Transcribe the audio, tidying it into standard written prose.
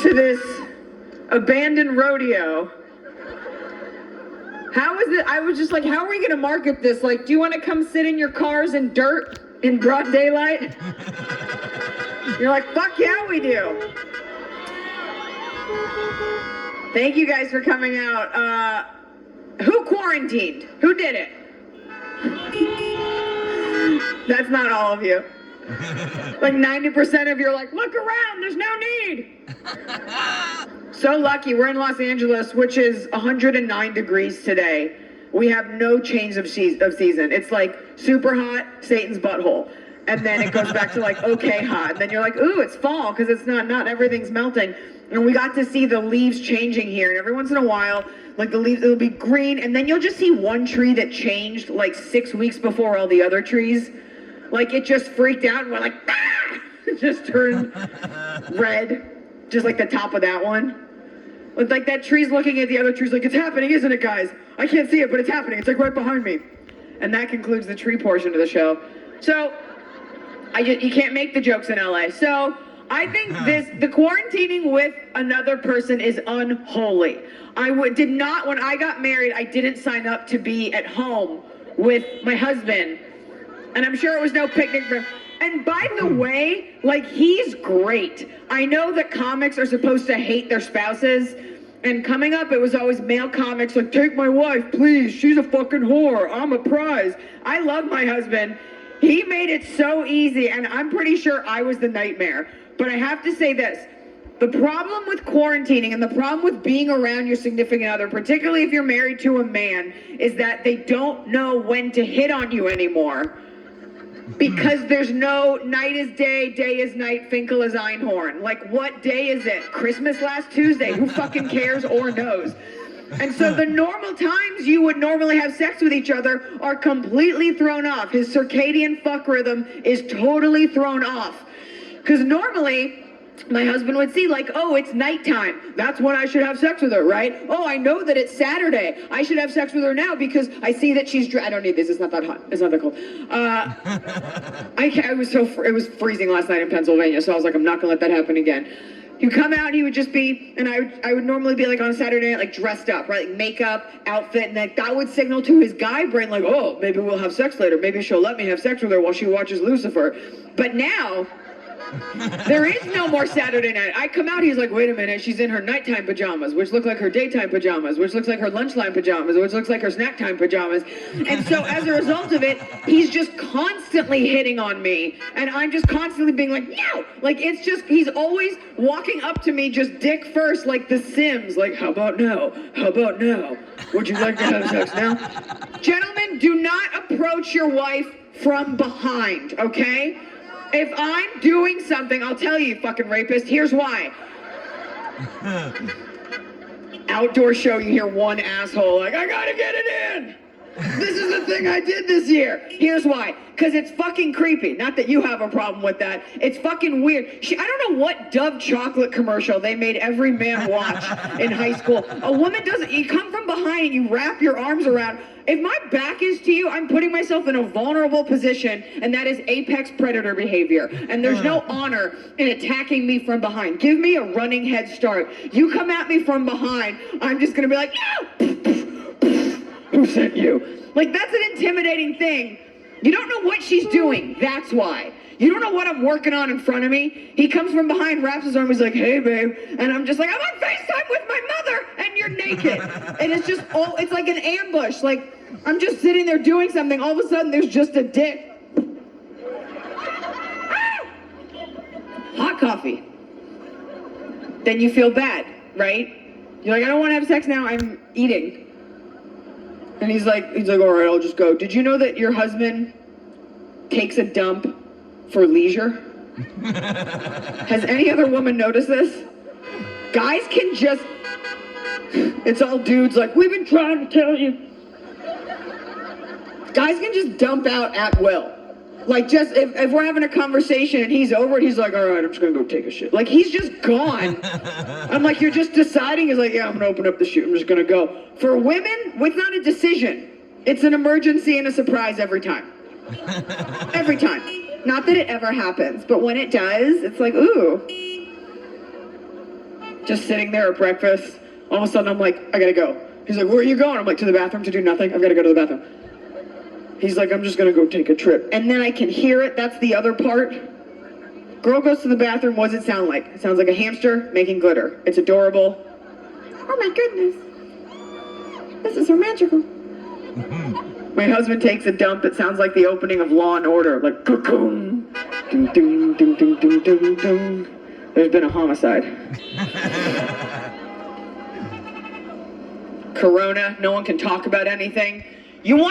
to this abandoned rodeo. How is it? I was just like, how are we going to market this? Like, do you want to come sit in your cars in dirt in broad daylight? You're like, fuck yeah, we do. Thank you guys for coming out. Who quarantined? Who did it? That's not all of you. Like 90% of you are like, look around, there's no need. So lucky, we're in Los Angeles, which is 109 degrees today. We have no change of season. It's like super hot, Satan's butthole. And then it goes back to like, okay, hot. And then you're like, ooh, it's fall, because it's not everything's melting. And we got to see the leaves changing here. And every once in a while, like the leaves, it'll be green. And then you'll just see one tree that changed like 6 weeks before all the other trees. Like it just freaked out and we're like, ah! It just turned red. Just like the top of that one. Like that tree's looking at the other trees like, it's happening, isn't it, guys? I can't see it, but it's happening. It's like right behind me. And that concludes the tree portion of the show. So, you can't make the jokes in LA. So, I think the quarantining with another person is unholy. Did not, when I got married, I didn't sign up to be at home with my husband. And I'm sure it was no picnic for him. And by the way, like, he's great. I know that comics are supposed to hate their spouses. And coming up, it was always male comics like, take my wife, please. She's a fucking whore. I'm a prize. I love my husband. He made it so easy. And I'm pretty sure I was the nightmare. But I have to say this. The problem with quarantining and the problem with being around your significant other, particularly if you're married to a man, is that they don't know when to hit on you anymore. Because there's no night is day, day is night, Finkel is Einhorn. Like, what day is it? Christmas last Tuesday? Who fucking cares or knows? And so the normal times you would normally have sex with each other are completely thrown off. His circadian fuck rhythm is totally thrown off. Because normally, my husband would see like, oh, it's nighttime. That's when I should have sex with her, right? Oh, I know that it's Saturday. I should have sex with her now because I see that she's I don't need this. It's not that hot. It's not that cold. It was freezing last night in Pennsylvania, so I was like, I'm not gonna let that happen again. He'd come out and he would just be, and I would normally be like on a Saturday night, like dressed up, right? Like makeup, outfit, and that would signal to his guy brain like, oh, maybe we'll have sex later. Maybe she'll let me have sex with her while she watches Lucifer. But now, there is no more Saturday night. I come out, he's like, wait a minute, she's in her nighttime pajamas, which look like her daytime pajamas, which looks like her lunchtime pajamas, which looks like her snack time pajamas. And so as a result of it, he's just constantly hitting on me. And I'm just constantly being like, no! Like, it's just, he's always walking up to me just dick first, like The Sims. Like, how about now? How about now? Would you like to have sex now? Gentlemen, do not approach your wife from behind, okay? If I'm doing something, I'll tell you, fucking rapist, here's why. Outdoor show, you hear one asshole like, I gotta get it in. This is the thing I did this year. Here's why. Because it's fucking creepy. Not that you have a problem with that. It's fucking weird. I don't know what Dove chocolate commercial they made every man watch in high school. A woman doesn't, you come from behind and you wrap your arms around. If my back is to you, I'm putting myself in a vulnerable position, and that is apex predator behavior. And there's no honor in attacking me from behind. Give me a running head start. You come at me from behind, I'm just gonna be like, no! Who sent you? Like, that's an intimidating thing. You don't know what she's doing, that's why. You don't know what I'm working on in front of me. He comes from behind, wraps his arm, he's like, hey, babe. And I'm just like, I'm on FaceTime with my mother, and you're naked. And it's just, it's like an ambush. Like, I'm just sitting there doing something, all of a sudden there's just a dick. Hot coffee. Then you feel bad, right? You're like, I don't want to have sex now, I'm eating. And he's like, all right, I'll just go. Did you know that your husband takes a dump for leisure? Has any other woman noticed this? Guys can just, it's all dudes like, we've been trying to tell you. Guys can just dump out at will. Like, just, if we're having a conversation and he's over it, he's like, all right, I'm just gonna go take a shit. Like, he's just gone. I'm like, you're just deciding? He's like, yeah, I'm gonna open up the chute, I'm just gonna go. For women, it's not a decision. It's an emergency and a surprise every time. Every time. Not that it ever happens, but when it does, it's like, ooh. just sitting there at breakfast. All of a sudden, I'm like, I gotta go. He's like, where are you going? I'm like, to the bathroom to do nothing. I've gotta go to the bathroom. He's like, I'm just gonna go take a trip. And then I can hear it. That's the other part. Girl goes to the bathroom. What does it sound like? It sounds like a hamster making glitter. It's adorable. Oh my goodness. This is so magical. My husband takes a dump. It sounds like the opening of Law and Order. Like, cocoon. Ding, ding, ding, ding, ding, ding, ding. There's been a homicide. Corona. No one can talk about anything. You want